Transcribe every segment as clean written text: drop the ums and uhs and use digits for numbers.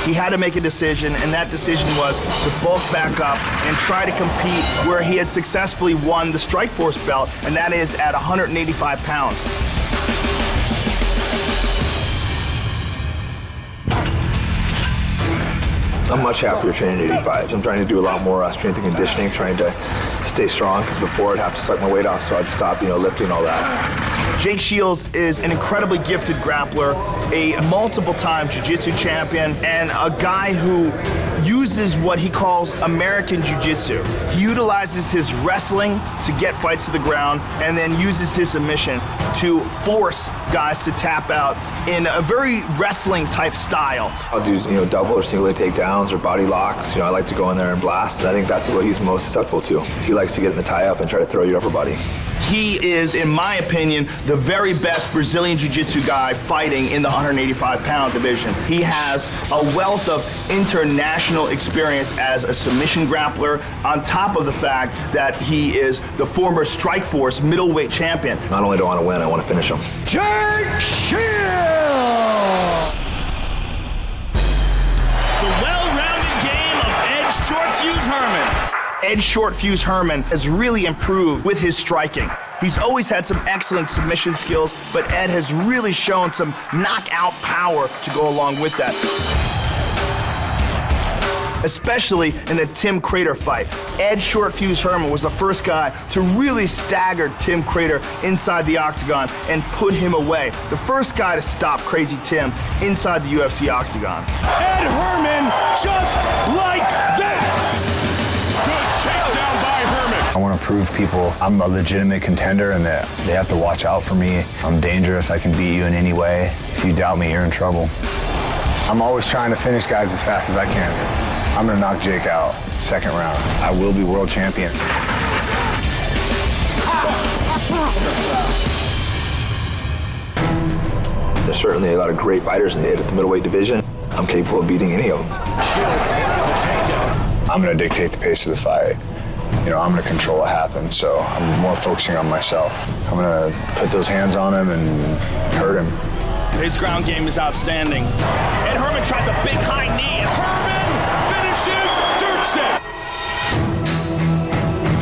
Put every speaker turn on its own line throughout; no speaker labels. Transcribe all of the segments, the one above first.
he had to make a decision, and that decision was to bulk back up and try to compete where he had successfully won the Strikeforce belt, and that is at 185 pounds.
I'm much happier training at 85. I'm trying to do a lot more strength and conditioning, trying to stay strong, because before I'd have to suck my weight off, so I'd stop, lifting and all that.
Jake Shields is an incredibly gifted grappler, a multiple-time jiu-jitsu champion, and a guy who uses what he calls American jiu-jitsu. He utilizes his wrestling to get fights to the ground, and then uses his submission to force guys to tap out in a very wrestling-type style.
I'll do, double or single leg takedowns or body locks. I like to go in there and blast. I think that's what he's most susceptible to. He likes to get in the tie-up and try to throw your upper body.
He is, in my opinion, the very best Brazilian Jiu-Jitsu guy fighting in the 185-pound division. He has a wealth of international experience as a submission grappler, on top of the fact that he is the former Strikeforce middleweight champion.
Not only do I want to win, I want to finish him.
Jake Shields!
The well-rounded game of Ed Short-Fuse Herman. Ed Short-Fuse Herman has really improved with his striking. He's always had some excellent submission skills, but Ed has really shown some knockout power to go along with that. Especially in the Tim Crater fight. Ed Short-Fuse Herman was the first guy to really stagger Tim Crater inside the octagon and put him away. The first guy to stop Crazy Tim inside the UFC octagon.
Ed Herman, just like that! Good takedown by Herman.
I want to prove people I'm a legitimate contender and that they have to watch out for me. I'm dangerous. I can beat you in any way. If you doubt me, you're in trouble. I'm always trying to finish guys as fast as I can. I'm going to knock Jake out second round. I will be world champion.
There's certainly a lot of great fighters in the middleweight division. I'm capable of beating any of them.
Shields with the takedown.
I'm going to dictate the pace of the fight. I'm going to control what happens, so I'm more focusing on myself. I'm going to put those hands on him and hurt him.
His ground game is outstanding. Ed Herman tries a big high knee, and
Herman finishes dirt set.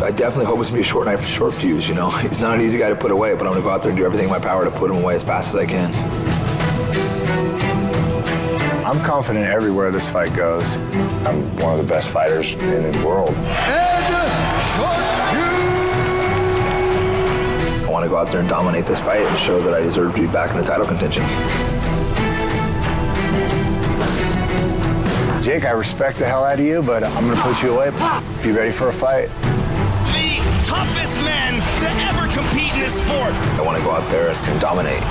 I definitely hope it's going to be a short night for Short-Fuse, He's not an easy guy to put away, but I'm going to go out there and do everything in my power to put him away as fast as I can.
I'm confident everywhere this fight goes. I'm one of the best fighters in the world. I want to go out there and dominate this fight and show that I deserve to be back in the title contention. Jake, I respect the hell out of you, but I'm going to put you away. Be ready for a fight.
the toughest men to ever compete in this sport.
I want to go out there and dominate.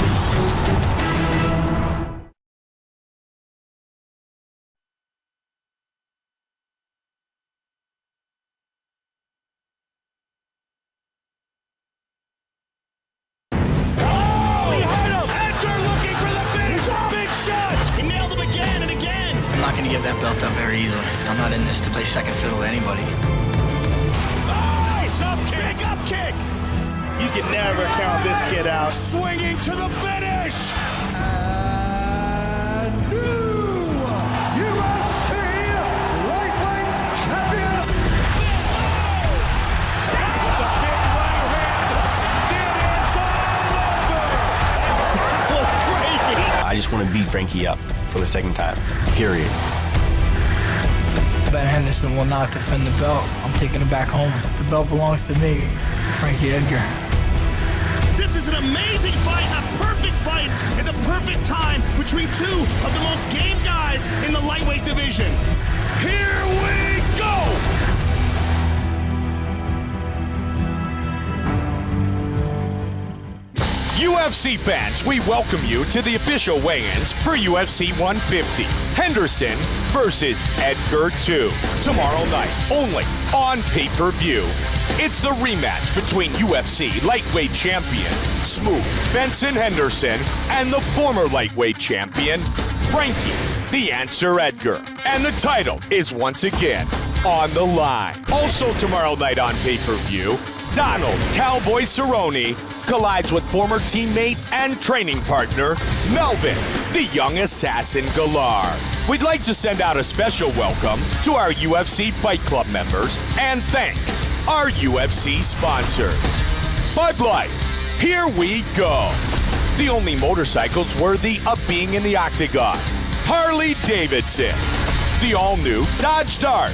Give that belt up very easily. I'm not in this to play second fiddle to anybody.
Nice up kick, up kick.
You can never count this kid out.
Swinging to the finish. New UFC lightweight champion. The big right hand. It is all over.
That was crazy.
I just want to beat Frankie up for the second time, period.
Ben Henderson will not defend the belt. I'm taking it back home. The belt belongs to me, Frankie Edgar.
This is an amazing fight, a perfect fight, and the perfect time between two of the most game guys in the lightweight division.
Here we go! UFC fans, we welcome you to the official weigh-ins for UFC 150. Henderson versus Edgar 2. Tomorrow night, only on pay-per-view. It's the rematch between UFC lightweight champion Smooth Benson Henderson and the former lightweight champion Frankie "The Answer" Edgar. And the title is once again on the line. Also tomorrow night on pay-per-view, Donald "Cowboy" Cerrone collides with former teammate and training partner Melvin the young assassin Guillard. We'd like to send out a special welcome to our UFC Fight Club members and thank our UFC sponsors. Bud Light, here we go. The only motorcycles worthy of being in the octagon. Harley Davidson, the all-new Dodge Dart,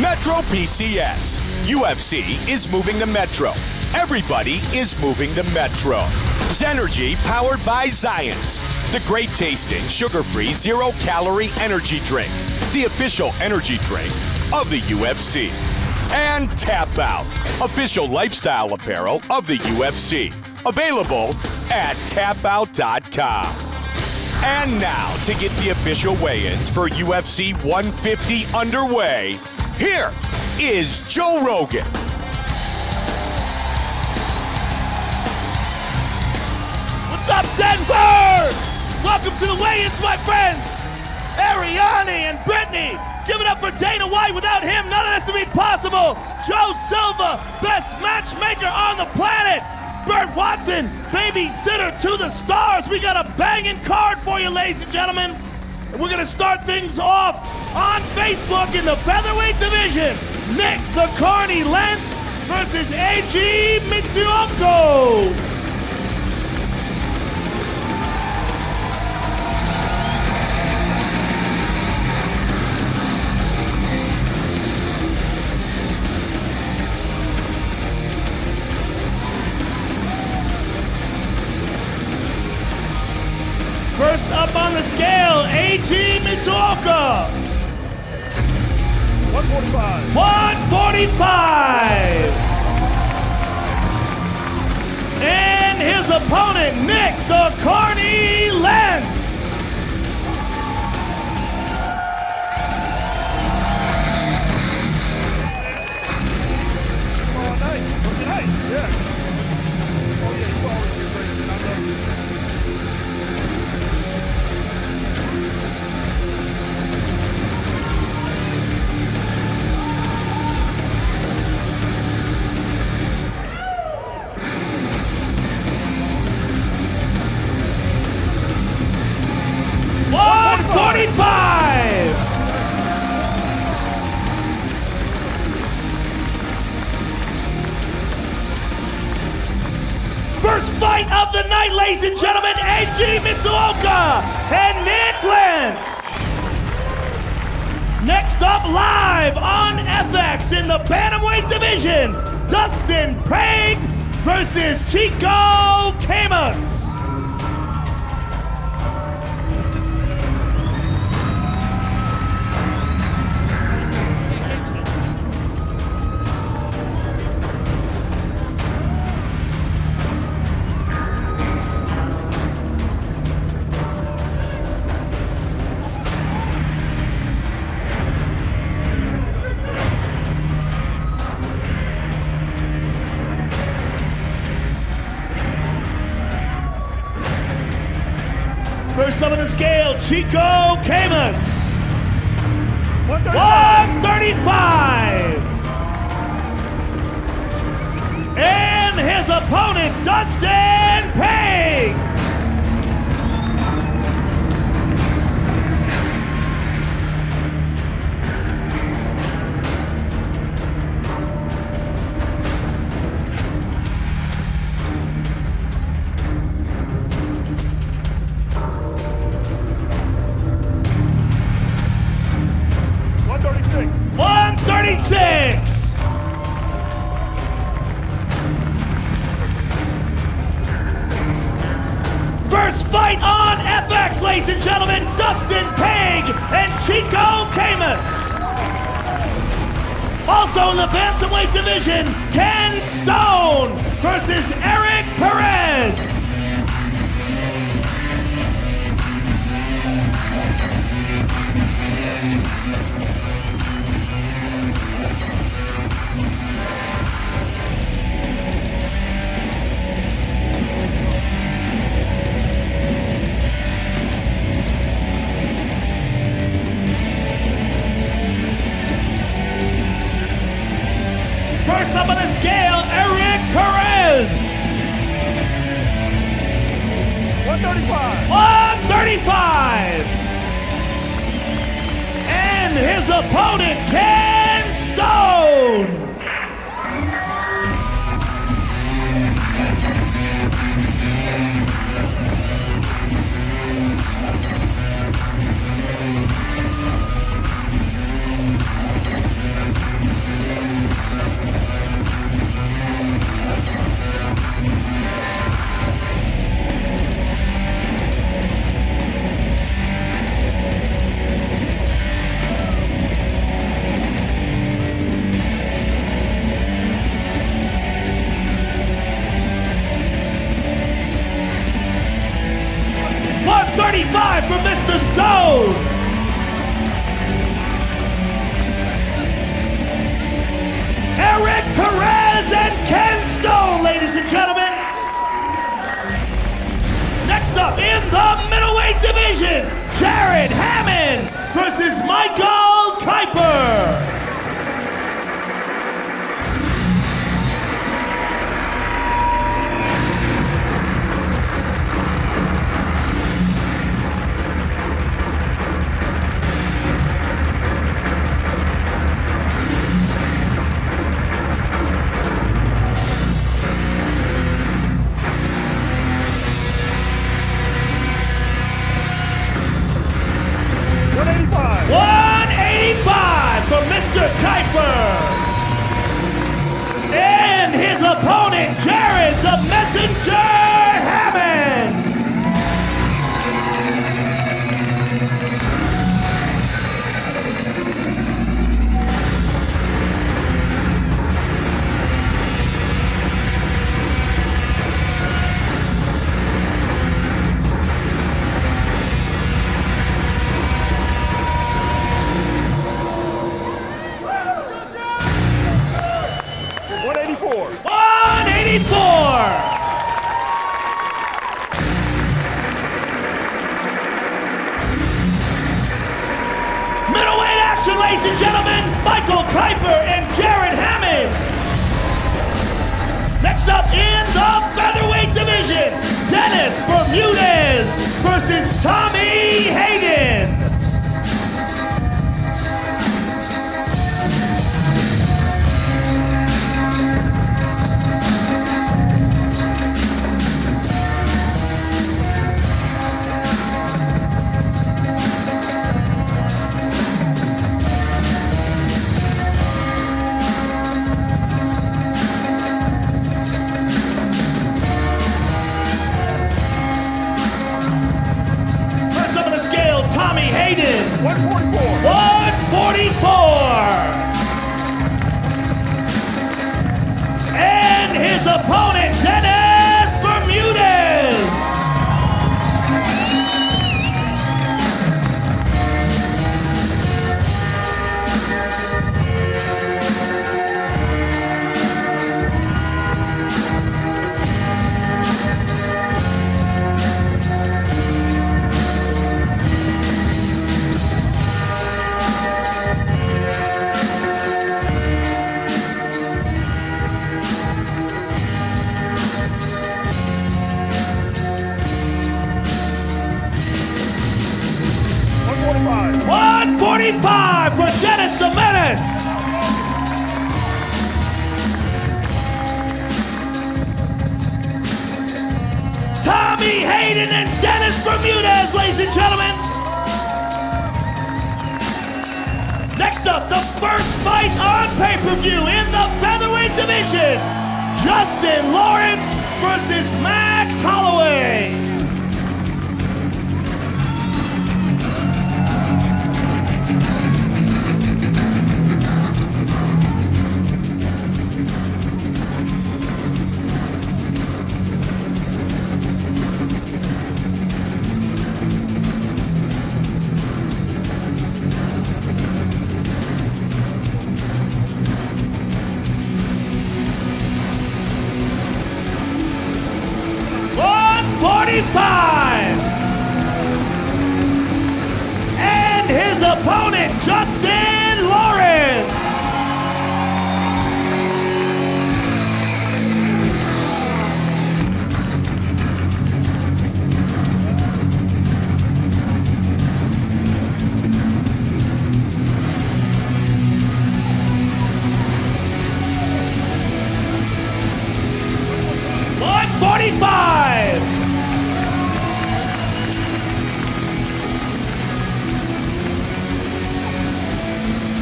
Metro PCS. UFC is moving to Metro. Everybody is moving to Metro. Zenergy, powered by Zions, the great tasting, sugar-free, zero-calorie energy drink, the official energy drink of the UFC. And Tap Out, official lifestyle apparel of the UFC. Available at tapout.com. And now, to get the official weigh-ins for UFC 150 underway, here is Joe Rogan.
What's up, Denver? Welcome to the weigh-ins, my friends. Ariane and Brittany. Give it up for Dana White. Without him, none of this would be possible. Joe Silva, best matchmaker on the planet. Burt Watson, babysitter to the stars. We got a banging card for you, ladies and gentlemen. And we're going to start things off on Facebook in the featherweight division. Nick the Carney Lentz versus AG Mitsuoko. First up on the scale, AG Mitsuoka. 145. 145. And his opponent, Nick the Carney Lentz. First fight of the night, ladies and gentlemen, AG Mitsuoka and Nick Lentz. Next up live on FX in the Bantamweight division, Dustin Prague versus Chico Camus. First up on the scale, Chico Camus. 135. And his opponent, Dustin Prague. First fight on FX, ladies and gentlemen, Dustin Prague and Chico Camus. Also in the Bantamweight division, Ken Stone versus Eric Perez. First up on the scale, Eric Perez. 135.
135. And his opponent, Ken Stone. From Mr. Stone. Eric Perez and Ken Stone, ladies and gentlemen. Next up in the middleweight division, Jared Hammond versus Michael Kuiper. And his opponent, Jared the Messenger Hammond. Middleweight action, ladies and gentlemen, Michael Kuiper and Jared Hammond. Next up in the featherweight division, Dennis Bermudez versus Tommy Hayden. Tommy Hayden, 144. And his opponent, Dennis Bermudez. $145 for Dennis the Menace. Tommy Hayden and Dennis Bermudez, ladies and gentlemen. Next up, the first fight on pay-per-view in the featherweight division, Justin Lawrence versus Max Holloway. $145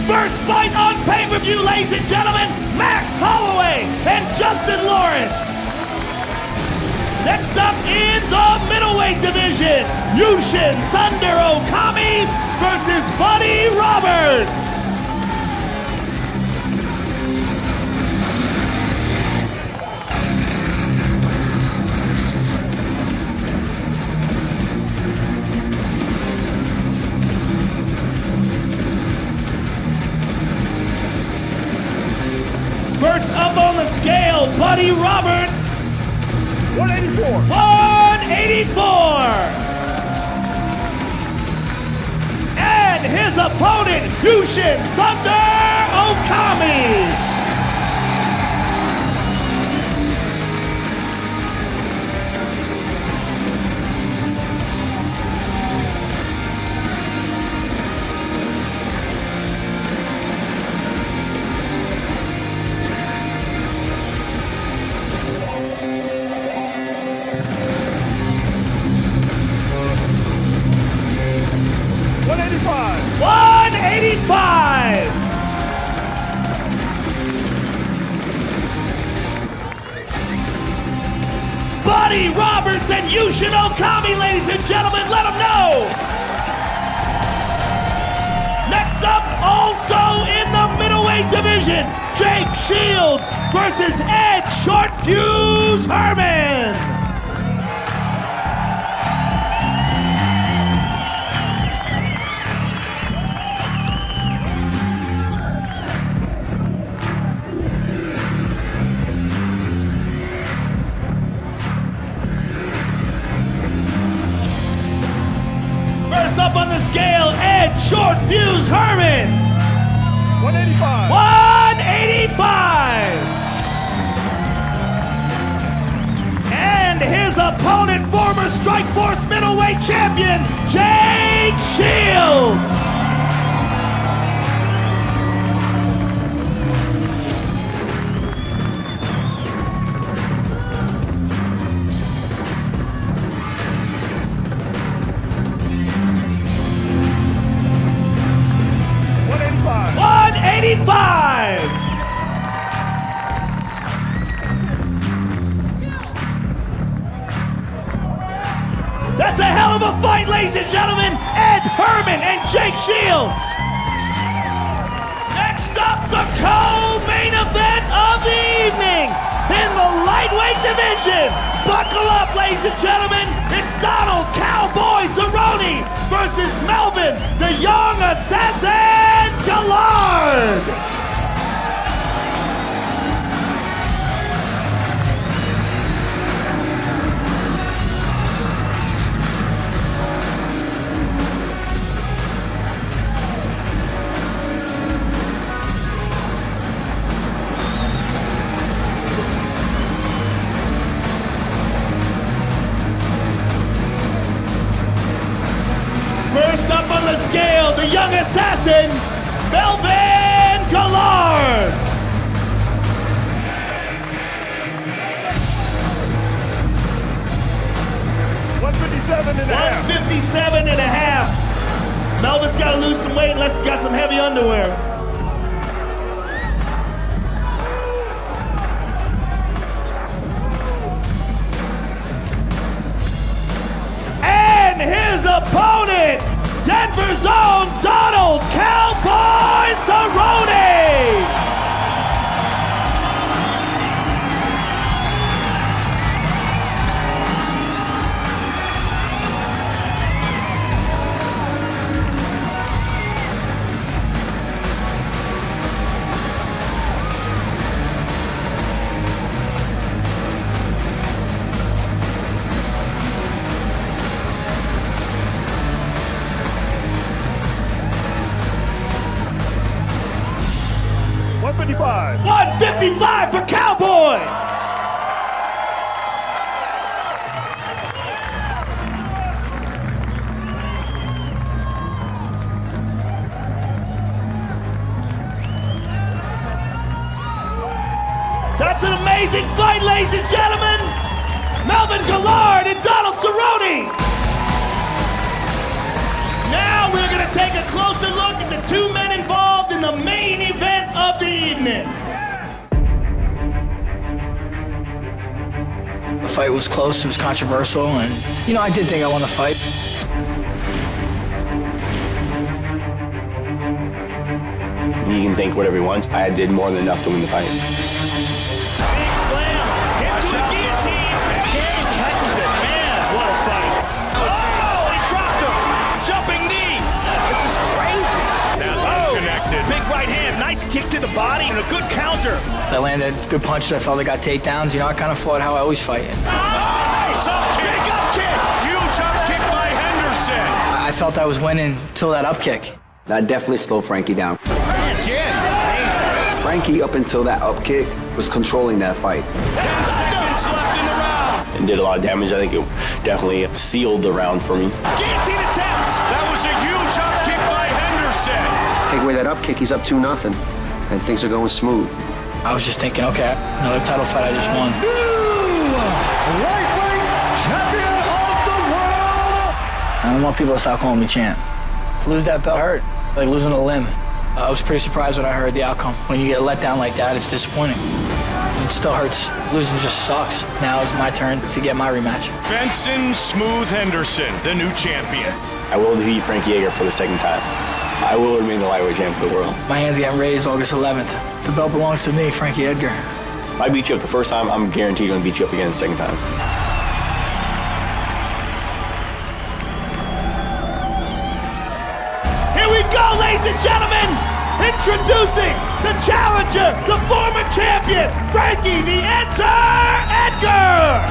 First fight on pay-per-view, ladies and gentlemen, Max Holloway and Justin Lawrence. Next up in the middleweight division, Yushin Thunder Okami versus Buddy Roberts. First up on the scale, Buddy Roberts. 184. 184. And his opponent, Yushin Thunder Okami. Buddy Roberts and Yushin Okami, ladies and gentlemen, let them know. Next up, also in the middleweight division, Jake Shields versus Ed Short Fuse Herman. Up on the scale, Ed Short Fuse Herman. 185. 185. And his opponent, former Strikeforce middleweight champion, Jake Shields. That's a hell of a fight, ladies and gentlemen. Ed Herman and Jake Shields. Next up, the co-main event of the evening in the lightweight division. Buckle up, ladies and gentlemen. It's Donald Cowboy Cerrone versus Melvin, the young assassin Guillard. First up on the scale, the young assassin, Melvin Guillard. 157 and a half. Melvin's got to lose some weight unless he's got some heavy underwear. And his opponent, Denver's own Donald Cowboy Cerrone. $155 for Cowboy. That's an amazing fight, ladies and gentlemen. Melvin Guillard and Donald Cerrone. Now we're going to take a closer look at the two men involved in the
fight was close, it was controversial, and, you know, I did think I won the fight.
He can think whatever he wants. I did more than enough to win the fight.
Big slam into a guillotine. King catches it. Man, what a fight. Oh, he dropped him. Jumping knee. This is crazy.
Now connected.
Big right hand. Nice kick to the body and a good counter.
I landed good punches. I felt I got takedowns. You know, I kind of fought how I always fight.
Nice up kick.
Big up kick.
Huge up kick by Henderson.
I felt I was winning till that up kick.
That definitely slowed Frankie down.
Again. Amazing.
Frankie, up until that up kick, was controlling that fight.
10 seconds left in the round.
It did a lot of damage. I think it definitely sealed the round for me.
Guillotine attempt.
That was a huge up kick by Henderson.
Take away that up kick, he's up 2-0, and things are going smooth.
I was just thinking, okay, another title fight I just won.
Lightweight champion of the world.
I don't want people to stop calling me champ. To lose that belt hurt, like losing a limb. I was pretty surprised when I heard the outcome. When you get let down like that, it's disappointing. It still hurts. Losing just sucks. Now it's my turn to get my rematch.
Benson Smooth Henderson, the new champion.
I will defeat Frankie Edgar for the second time. I will remain the lightweight champion of the world.
My hand's getting raised August 11th. The belt belongs to me, Frankie Edgar.
If I beat you up the first time, I'm guaranteed going to beat you up again the second time.
Here we go, ladies and gentlemen. Introducing the challenger, the former champion, Frankie the Answer Edgar.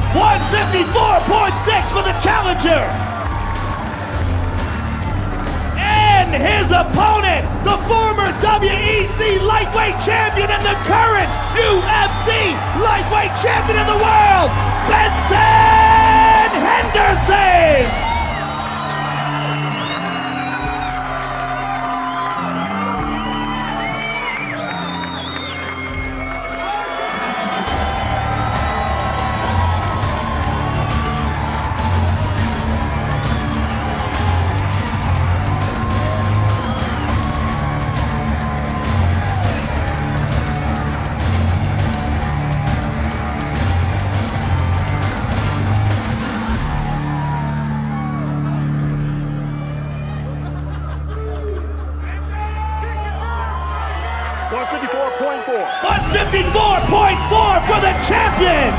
$154.6 for the challenger. And his opponent, the former WEC lightweight champion and the current UFC lightweight champion of the world, Benson Henderson. $154.4 for the champion.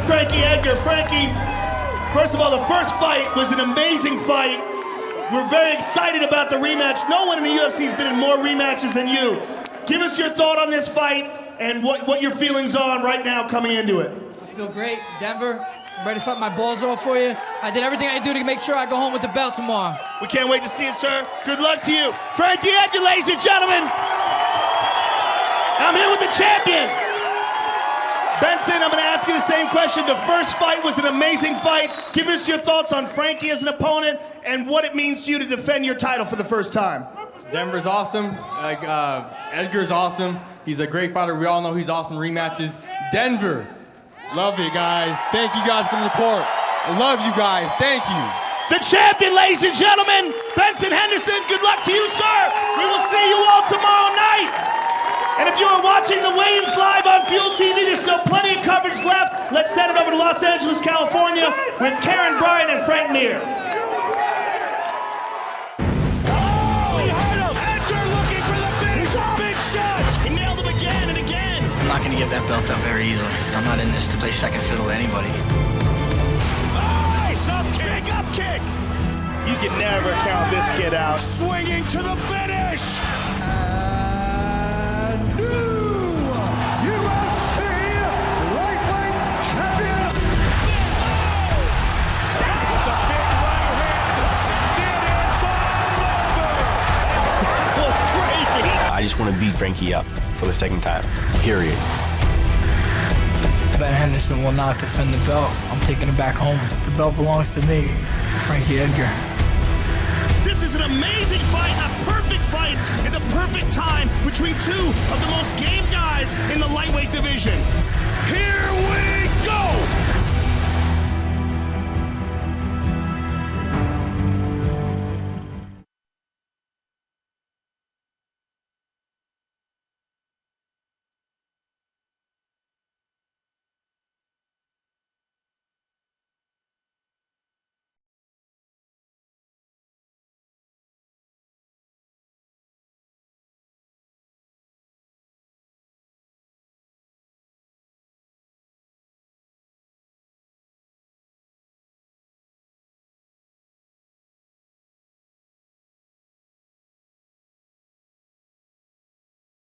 Frankie Edgar. Frankie, first of all, the first fight was an amazing fight. We're very excited about the rematch. No one in the UFC has been in more rematches than you. Give us your thought on this fight and what your feelings are right now coming into it.
I feel great. Denver, I'm ready to fight my balls off for you. I did everything I do to make sure I go home with the belt tomorrow.
We can't wait to see it, sir. Good luck to you. Frankie Edgar, ladies and gentlemen. I'm here with the champion. Benson, I'm going to ask you the same question. The first fight was an amazing fight. Give us your thoughts on Frankie as an opponent and what it means to you to defend your title for the first time.
Denver's awesome. Edgar's awesome. He's a great fighter. We all know he's awesome. Rematches. Denver, love you guys. Thank you guys for the support. I love you guys. Thank you.
The champion, ladies and gentlemen, Benson Henderson. Good luck to you, sir. We will see you all tomorrow night. And if you are watching the weigh-ins live on Fuel TV, there's still plenty of coverage left. Let's send it over to Los Angeles, California with Karen Bryan and Frank Mir.
Oh, he hurt him. Edgar looking for the big shots. He nailed him again and again.
I'm not going to give that belt up very easily. I'm not in this to play second fiddle to anybody.
Nice up kick. Big up kick.
You can never count this kid out.
Swinging to the finish.
I just want to beat Frankie up for the second time, period.
Ben Henderson will not defend the belt. I'm taking it back home. The belt belongs to me, Frankie Edgar.
This is an amazing fight, a perfect fight at the perfect time between two of the most game guys in the lightweight division.
Here we go!